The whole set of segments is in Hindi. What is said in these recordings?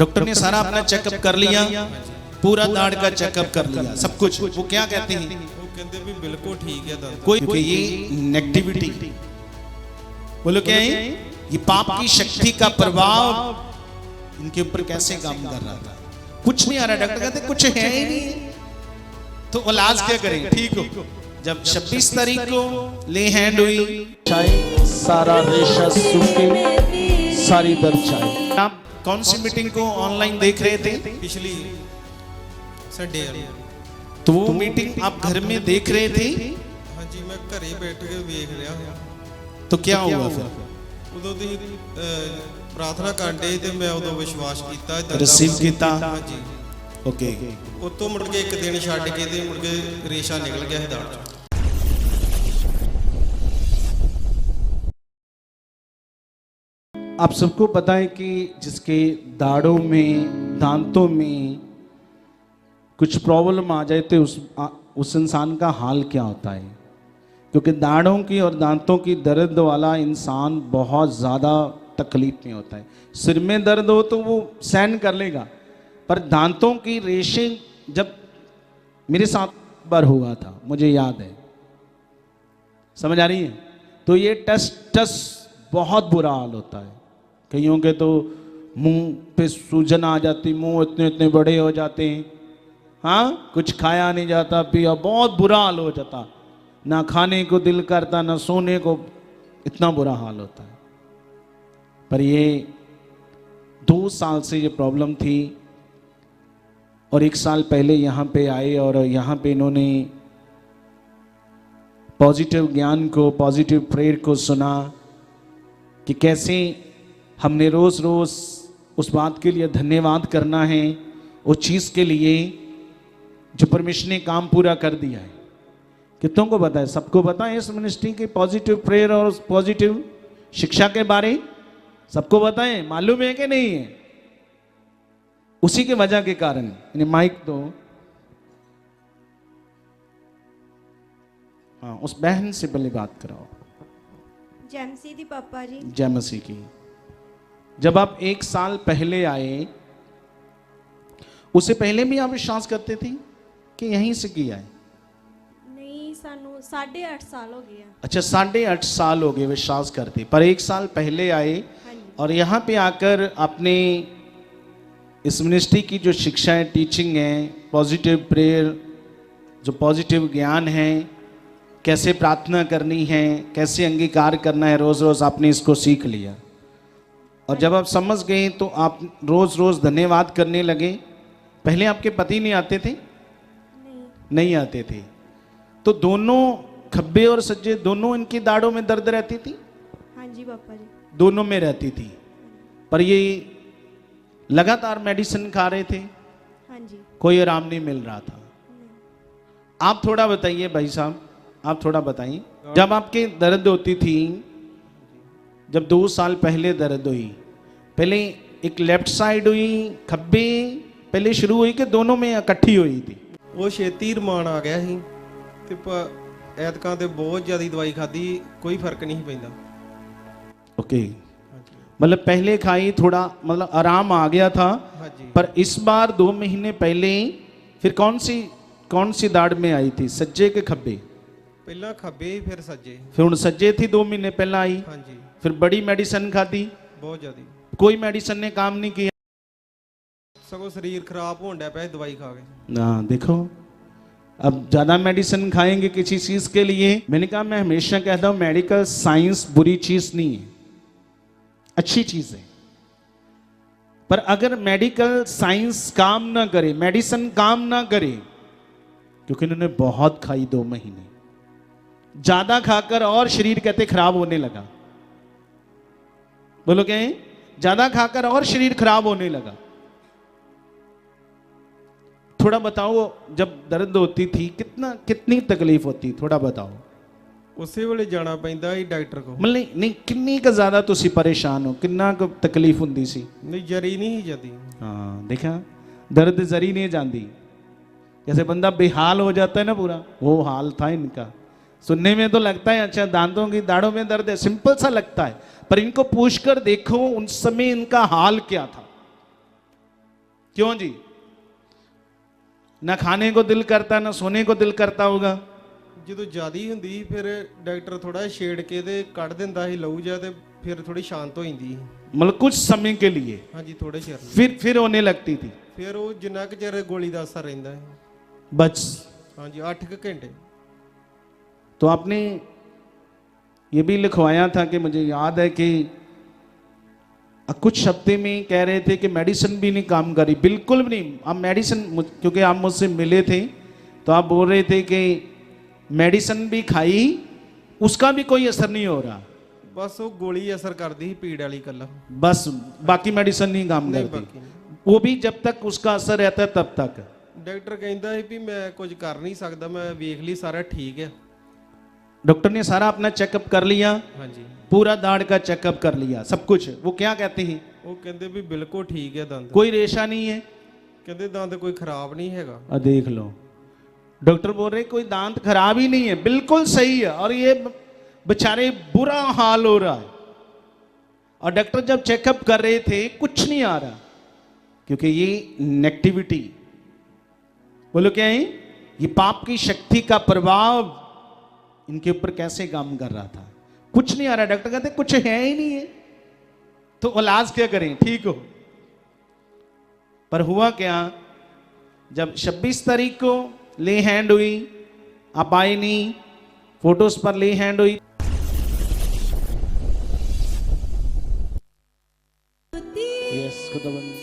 डॉक्टर ने सारा अपना चेकअप कर लिया, पूरा दाढ़ का चेकअप कर लिया, सब कुछ। वो क्या कहते हैं? वो कहते भी बिल्कुल ठीक है दादा। कोई ये नेगेटिविटी, बोलो क्या है, ये पाप की शक्ति का प्रभाव इनके ऊपर कैसे काम कर रहा था? कुछ नहीं आ रहा। डॉक्टर कहते कुछ है ही नहीं, तो इलाज क्या करें? ठीक हो। जब 26 तारीख को ले हैंड हुई, चाहे सारा रेशा सूखे, सारी दर्द चाहे। आप कौन सी मीटिंग को ऑनलाइन देख रहे थे? पिछली संडे वाली। तो वो मीटिंग आप घर में देख रहे थे? हाँ जी, मैं घरे बैठ के देख रहा हूँ। तो क्या हुआ फिर? उदों दी प्रार्थना करते ते मैं उदों विश्वास किया, रिसीव किया। हाँ जी। ओके। उतो मुड़ के एक दिन छड़ के ते मुड़ के रेशा निकल गया दाढ़ चों। आप सबको पता है कि जिसके दाढ़ों में, दांतों में कुछ प्रॉब्लम आ जाए तो उस इंसान का हाल क्या होता है? क्योंकि दाढ़ों की और दांतों की दर्द वाला इंसान बहुत ज़्यादा तकलीफ में होता है। सिर में दर्द हो तो वो सहन कर लेगा, पर दांतों की रेशे, जब मेरे साथ बार हुआ था, मुझे याद है, समझ आ रही है? तो ये टस टस बहुत बुरा हाल होता है। कईयों के तो मुंह पे सूजन आ जाती, मुंह इतने इतने बड़े हो जाते हैं, हाँ, कुछ खाया नहीं जाता, पिया, बहुत बुरा हाल हो जाता, ना खाने को दिल करता, ना सोने को, इतना बुरा हाल होता है। पर ये 2 साल से ये प्रॉब्लम थी, और 1 साल पहले यहाँ पे आए और यहाँ पे इन्होंने पॉजिटिव ज्ञान को, पॉजिटिव प्रेयर को सुना कि कैसे हमने रोज़ रोज़ उस बात के लिए धन्यवाद करना है, उस चीज़ के लिए जो परमेश्वर ने काम पूरा कर दिया है। कितनों को पता है? सबको पता है इस मिनिस्ट्री के पॉजिटिव प्रेयर और पॉजिटिव शिक्षा के बारे? सबको पता है, मालूम है कि नहीं है? उसी के वजह के कारण, माइक दो, हाँ, उस बहन से पहले बात कराओ। जय मसीह दी पापा जी। जय मसीह की। जब आप 1 साल पहले आए, उससे पहले भी आप विश्वास करते थे कि यहीं से किया है? नहीं, सानू 8.5 साल हो गया। अच्छा, 8.5 साल हो गए विश्वास करते, पर 1 साल पहले आए और यहाँ पे आकर आपने इस मिनिस्ट्री की जो शिक्षा है, टीचिंग है, पॉजिटिव प्रेयर, जो पॉजिटिव ज्ञान है, कैसे प्रार्थना करनी है, कैसे अंगीकार करना है, रोज़ रोज़ आपने इसको सीख लिया। और जब आप समझ गए तो आप रोज़ रोज़ धन्यवाद करने लगे। पहले आपके पति नहीं आते थे? नहीं आते थे। तो दोनों खब्बे और सज्जे, दोनों इनकी दाढ़ों में दर्द रहती थी? हाँ जी पापा जी। दोनों में रहती थी। पर ये लगातार मेडिसिन खा रहे थे? हाँ जी। कोई आराम नहीं मिल रहा था? आप थोड़ा बताइए भाई साहब, आप थोड़ा बताइए, जब आपके दर्द होती थी, जब 2 साल पहले दर्द हुई, पहले एक लेफ्ट साइड हुई, खब्बे पहले शुरू हुई कि दोनों में इकट्ठी हुई थी? वो छेती रमान आ गया ਸੀ ਤੇ ਐਤਕਾਂ ਤੇ ਬਹੁਤ ਜ਼ਿਆਦਾ ਦਵਾਈ ਖਾਦੀ, कोई फर्क नहीं पैंदा। ओके, मतलब पहले खाई, थोड़ा मतलब आराम आ गया था। हाँ जी। पर इस बार 2 महीने पहले फिर कौन सी दाढ़ में आई थी, सज्जे के खब्बे? पहला खब्बे फिर सज्जे। फिर हुण सज्जे थी, 2 महीने पहला आई। हाँ जी। फिर बड़ी मेडिसिन खादी? बहुत ज़्यादा। कोई मेडिसिन ने काम नहीं किया? सगों शरीर खराब होने पे दवाई खा के। हाँ, देखो, अब ज़्यादा मेडिसिन खाएंगे किसी चीज़ के लिए। मैंने कहा, मैं हमेशा कहता हूँ मेडिकल साइंस बुरी चीज़ नहीं है, अच्छी चीज़ है। पर अगर मेडिकल साइंस काम ना करे, मेडिसिन काम ना करे, क्योंकि इन्होंने बहुत खाई 2 महीने, ज़्यादा खाकर और शरीर कहते खराब होने लगा। बोलो क्या है? ज़्यादा खाकर और शरीर खराब होने लगा। थोड़ा बताओ, जब दर्द होती थी कितनी तकलीफ होती, थोड़ा बताओ। उसे वेले जाना पैंदा ही डॉक्टर को। मतलब नहीं, किन्नी का ज़्यादा तुसी परेशान हो, किन्ना को तकलीफ हुंदी सी? नहीं, जरी नहीं जाती। हाँ, देखा, दर्द जरी नहीं जाती। जैसे बंदा बेहाल हो जाता है ना पूरा, वो हाल था इनका। सुनने में तो लगता है अच्छा, दांतों की दाढ़ों में दर्द है, सिंपल सा लगता है, पर इनको पूछकर देखो उन समय इनका हाल क्या था। क्यों जी? ना खाने को दिल करता ना सोने को दिल करता होगा। ਜਦੋਂ ਜ਼ਿਆਦੀ ਹੁੰਦੀ ਸੀ ਫਿਰ ਡਾਕਟਰ ਥੋੜਾ ਛੇੜ ਕੇ ਤੇ ਕੱਢ ਦਿੰਦਾ ਸੀ ਲਹੂ ਜਿਹਾ ਤੇ ਫਿਰ ਥੋੜੀ ਸ਼ਾਂਤ ਹੋ ਜਾਂਦੀ ਸੀ। मतलब कुछ समय के लिए, ਹਾਂਜੀ ਥੋੜੇ ਚਿਰ ਲਈ। फिर होने लगती थी। ਫਿਰ ਉਹ ਜਿੰਨਾ ਕੁ ਚਿਰ ਗੋਲੀ ਦਾ ਅਸਰ ਰਹਿੰਦਾ ਹੈ। बस ਹਾਂਜੀ 8 ਕੁ ਘੰਟੇ। तो आपने ये भी लिखवाया था कि मुझे याद है कि कुछ हफ्ते में कह रहे थे कि मेडिसिन भी नहीं काम करी, बिल्कुल भी नहीं। आप मेडिसिन, क्योंकि आप मुझसे मिले थे तो आप बोल रहे थे कि मेडिसिन भी खाई उसका भी कोई असर नहीं हो रहा, ਬਸ ਉਹ ਗੋਲੀ ਅਸਰ ਕਰਦੀ ਸੀ ਪੀੜ ਵਾਲੀ ਕੱਲਾ, बस बाकी मेडिसिन नहीं काम ਨਹੀਂ करती, ਬਾਕੀ ਨਹੀਂ। वो भी जब तक उसका असर रहता है तब तक। ਡਾਕਟਰ ਕਹਿੰਦਾ ਸੀ ਵੀ ਮੈਂ ਕੁਝ ਕਰ ਨਹੀਂ ਸਕਦਾ, ਮੈਂ ਵੇਖ ਲਈ ਸਾਰਾ ਠੀਕ ਹੈ। डॉक्टर ने सारा अपना चेकअप कर लिया, ਹਾਂਜੀ पूरा दाढ़ का चेकअप कर लिया, सब कुछ। वो क्या कहते हैं? ਉਹ ਕਹਿੰਦੇ ਵੀ ਬਿਲਕੁਲ ਠੀਕ ਹੈ ਦੰਦ, कोई रेशा नहीं है। ਕਹਿੰਦੇ ਦੰਦ ਕੋਈ ਖਰਾਬ ਨਹੀਂ ਹੈਗਾ। देख लो, डॉक्टर बोल रहे कोई दांत खराब ही नहीं है, बिल्कुल सही है। और ये बेचारे बुरा हाल हो रहा है, और डॉक्टर जब चेकअप कर रहे थे कुछ नहीं आ रहा, क्योंकि ये नेगेटिविटी, बोलो क्या है, ये पाप की शक्ति का प्रभाव इनके ऊपर कैसे काम कर रहा था। कुछ नहीं आ रहा, डॉक्टर कहते कुछ है ही नहीं है, तो इलाज क्या करें, ठीक हो। पर हुआ क्या, जब 26 तारीख को ले हैंड हुई, आप आए नहीं, फोटोज पर ले हैंड हुई। यस खुदावंद,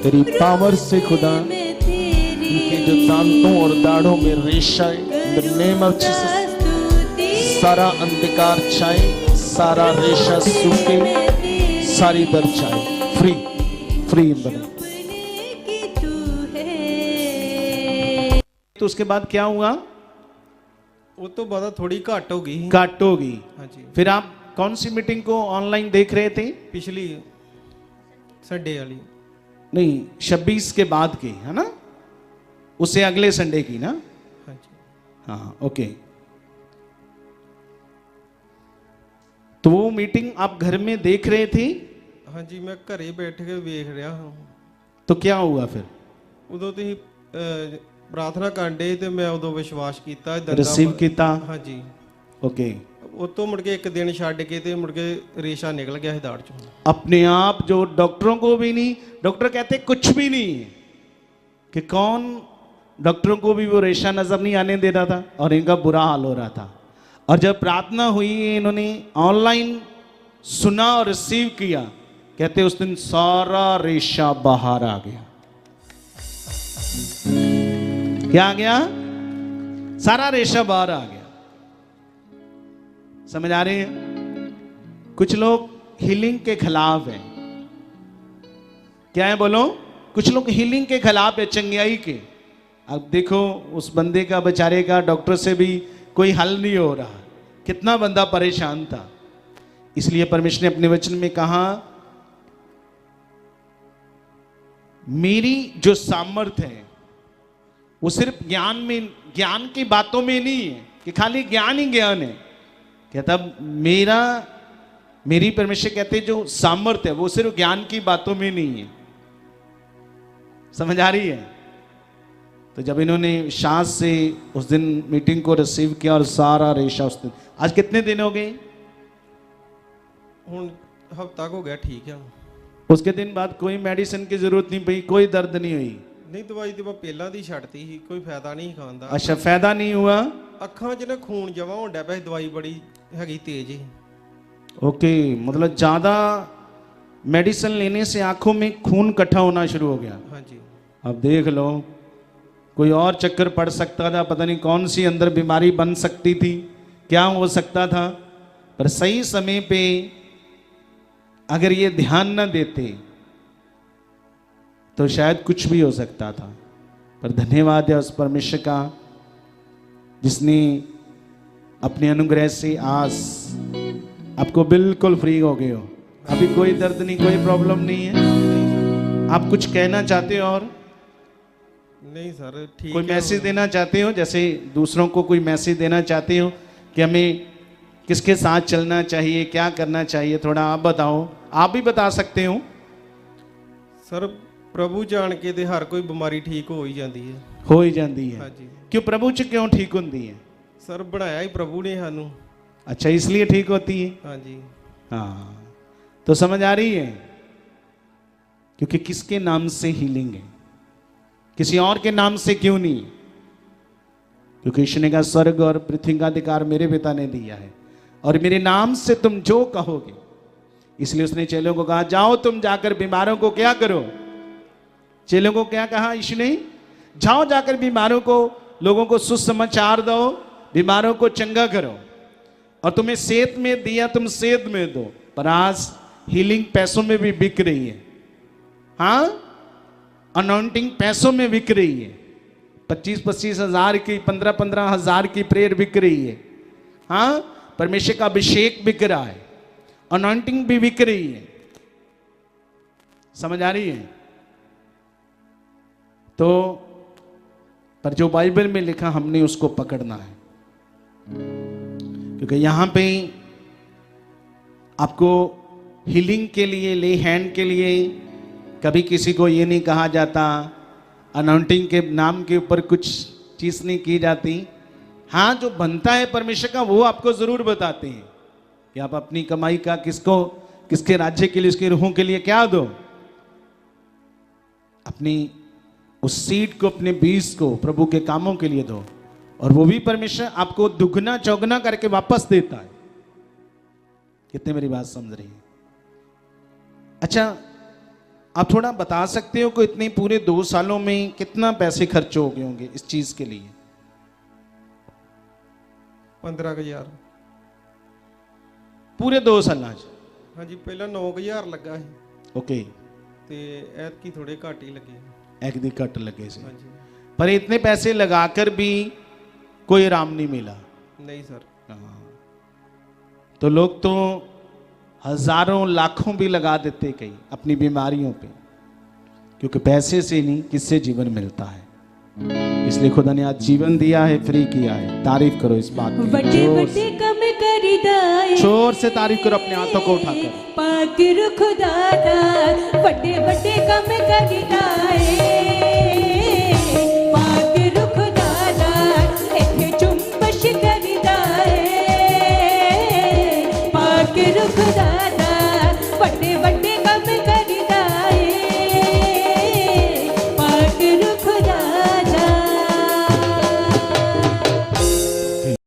तेरी पावर से खुदा इनके जो दांतों और दाढ़ों में रेशा है, in the name of Jesus सारा अंधकार छाए, सारा रेशा सूखे, सारी दर्द छाए, free free in the name. तो उसके बाद क्या हुआ? ਉਸ ਤੋਂ ਬਾਅਦ ਥੋੜੀ ਘੱਟ ਹੋ ਗਈ। काट होगी। ਹਾਂਜੀ फिर आप कौन सी मीटिंग को ऑनलाइन देख रहे थे? ਪਿਛਲੀ ਸੰਡੇ ਵਾਲੀ। नहीं, 26 के बाद की है ना, उससे अगले संडे की ना। ਹਾਂਜੀ हाँ ओके। तो वो मीटिंग आप घर में देख रहे थे, ਹਾਂਜੀ ਮੈਂ ਘਰੇ ਬੈਠ ਕੇ ਵੇਖ ਰਿਹਾ ਹਾਂ। तो क्या हुआ फिर? ਉਦੋਂ ਤੁਸੀਂ ਪ੍ਰਾਰਥਨਾ ਕਰਦੇ ਤੇ ਮੈਂ ਉਦੋਂ ਵਿਸ਼ਵਾਸ ਕੀਤਾ रिसीव किया? ਹਾਂਜੀ ओके। ਉਸ ਤੋਂ ਮੁੜ ਕੇ ਇੱਕ ਦਿਨ ਛੱਡ ਕੇ ਤੇ ਮੁੜ ਕੇ ਰੇਸ਼ਾ ਨਿਕਲ ਗਿਆ ਸੀ ਦਾੜ ਚੋਂ। अपने आप, जो डॉक्टरों को भी नहीं, डॉक्टर कहते कुछ भी नहीं है, कि कौन, डॉक्टरों को भी वो रेशा नजर नहीं आने दे रहा था और इनका बुरा हाल हो रहा था। और जब प्रार्थना हुई, इन्होंने ऑनलाइन सुना और रिसीव किया, कहते उस दिन सारा रेशा बाहर आ गया। क्या आ गया? सारा रेशा बाहर आ गया। समझ आ रहे हैं? कुछ लोग हीलिंग के खिलाफ हैं। क्या है बोलो? कुछ लोग हीलिंग के खिलाफ है, चंगियाई के। अब देखो उस बंदे का, बेचारे का, डॉक्टर से भी कोई हल नहीं हो रहा, कितना बंदा परेशान था। इसलिए परमेश्वर ने अपने वचन में कहा, मेरी जो सामर्थ्य है वो सिर्फ ज्ञान में, ज्ञान की बातों में नहीं है कि खाली ज्ञान ही ज्ञान है। कहता मेरी परमेश्वर कहते जो सामर्थ्य है वो सिर्फ ज्ञान की बातों में नहीं है। समझ आ रही है? तो जब इन्होंने सांस से उस दिन मीटिंग को रिसीव किया और सारा रेशा उस दिन, आज कितने दिन हो गए? ਹੁਣ ਹਫਤਾ ਹੋ ਗਿਆ ਠੀਕ ਹੈ। उसके दिन बाद कोई मेडिसिन की जरूरत नहीं पड़ी, कोई दर्द नहीं हुई। ਨਹੀਂ ਦਵਾਈ ਤੇ ਮੈਂ ਪਹਿਲਾਂ ਦੀ ਛੱਡਤੀ ਸੀ, ਕੋਈ ਫਾਇਦਾ ਨਹੀਂ ਖਾਣ ਦਾ। अच्छा, फायदा नहीं हुआ? ਅੱਖਾਂ 'ਚ ਨਾ ਖੂਨ ਜਮਾ ਹੋਣ ਡਿਆ ਪਿਆ ਸੀ, ਦਵਾਈ ਬੜੀ ਹੈਗੀ ਤੇਜ਼ ਹੀ। ओके, मतलब ज्यादा मेडिसिन लेने से आंखों में खून इकट्ठा होना शुरू हो गया। ਹਾਂਜੀ अब देख लो, कोई और चक्कर पड़ सकता था, पता नहीं कौन सी अंदर बीमारी बन सकती थी, क्या हो सकता था। पर सही समय पे अगर ये ध्यान न देते तो शायद कुछ भी हो सकता था। पर धन्यवाद है उस परमेश्वर का जिसने अपने अनुग्रह से आज आपको बिल्कुल फ्री हो गए हो। अभी कोई दर्द नहीं, कोई प्रॉब्लम नहीं है। आप कुछ कहना चाहते हो और नहीं सर ठीक कोई है। मैसेज देना चाहते हो, जैसे दूसरों को कोई मैसेज देना चाहते हो कि हमें किसके साथ चलना चाहिए, क्या करना चाहिए, थोड़ा आप बताओ। आप भी बता सकते हो। सर ਪ੍ਰਭੂ ਜਾਣ ਕੇ ਤੇ ਹਰ ਕੋਈ ਬਿਮਾਰੀ ਠੀਕ ਹੋ ਹੀ ਜਾਂਦੀ ਹੈ। हो ही जाती है। ਹਾਂਜੀ क्यों प्रभु च क्यों ठीक होती है? ਸਰ ਬਣਾਇਆ ਹੀ ਪ੍ਰਭੂ ਨੇ ਸਾਨੂੰ। अच्छा इसलिए ठीक होती है। ਹਾਂਜੀ हाँ तो समझ आ रही है? क्योंकि किसके नाम से हीलिंग है, किसी और के नाम से क्यों नहीं? क्योंकि ईश्वर ने कहा स्वर्ग और पृथ्वी का अधिकार मेरे पिता ने दिया है और मेरे नाम से तुम जो कहोगे। इसलिए उसने चेलों को कहा जाओ तुम जाकर बीमारों को क्या करो। चेलों को क्या कहा ईश्वर ने? जाओ जाकर बीमारों को, लोगों को सुसमाचार दो, बीमारों को चंगा करो। और तुम्हें सेहत में दिया तुम सेहत में दो। पर आज हीलिंग पैसों में भी बिक रही है। हाँ अनॉइंटिंग पैसों में बिक रही है। 25-25 हजार की, 15-15 हजार की प्रेयर बिक रही है। हाँ परमेश्वर का अभिषेक बिक रहा है, अनॉइंटिंग भी बिक रही है। समझ आ रही है? तो पर जो बाइबल में लिखा हमने उसको पकड़ना है। क्योंकि यहां पे आपको हीलिंग के लिए, ले हैंड के लिए कभी किसी को ये नहीं कहा जाता, अनाउंटिंग के नाम के ऊपर कुछ चीज नहीं की जाती। हाँ जो बनता है परमेश्वर का वो आपको जरूर बताते हैं कि आप अपनी कमाई का किसको, किसके राज्य के लिए, उसकी रूहों के लिए क्या दो। अपनी उस सीड को, अपने बीज को प्रभु के कामों के लिए दो और वो भी परमेश्वर आपको दुगना चौगना करके वापस देता है। कितने मेरी बात समझ रही है? अच्छा आप थोड़ा बता सकते हो कि इतने पूरे 2 सालों में कितना पैसे खर्च हो गए होंगे इस चीज के लिए? 15,000। पूरे 2 साल? ਹਾਂਜੀ ਪਹਿਲਾਂ 9,000 ਲੱਗਾ ਸੀ ओके ਤੇ ਐਤਕੀ ਥੋੜੇ ਘੱਟ ਹੀ ਲੱਗੇ। एक दी कट लगे से, ਹਾਂਜੀ पर इतने पैसे लगाकर भी कोई आराम नहीं मिला। ਨਹੀਂ ਸਰ। तो लोग तो हजारों लाखों भी लगा देते कई अपनी बीमारियों पे, क्योंकि पैसे से नहीं किससे जीवन मिलता है। इसलिए खुदा ने आज जीवन दिया है, फ्री किया है। तारीफ करो इस बात की। वड्डे वड्डे कम करिदाए, जोर से तारीफ करो अपने हाथों को उठाकर। पाक खुदा दा वड्डे वड्डे कम करिदाए, पाक खुदा दा इत्थे चुंबश करिदाए, पाक खुदा दा वड्डे वड्डे कम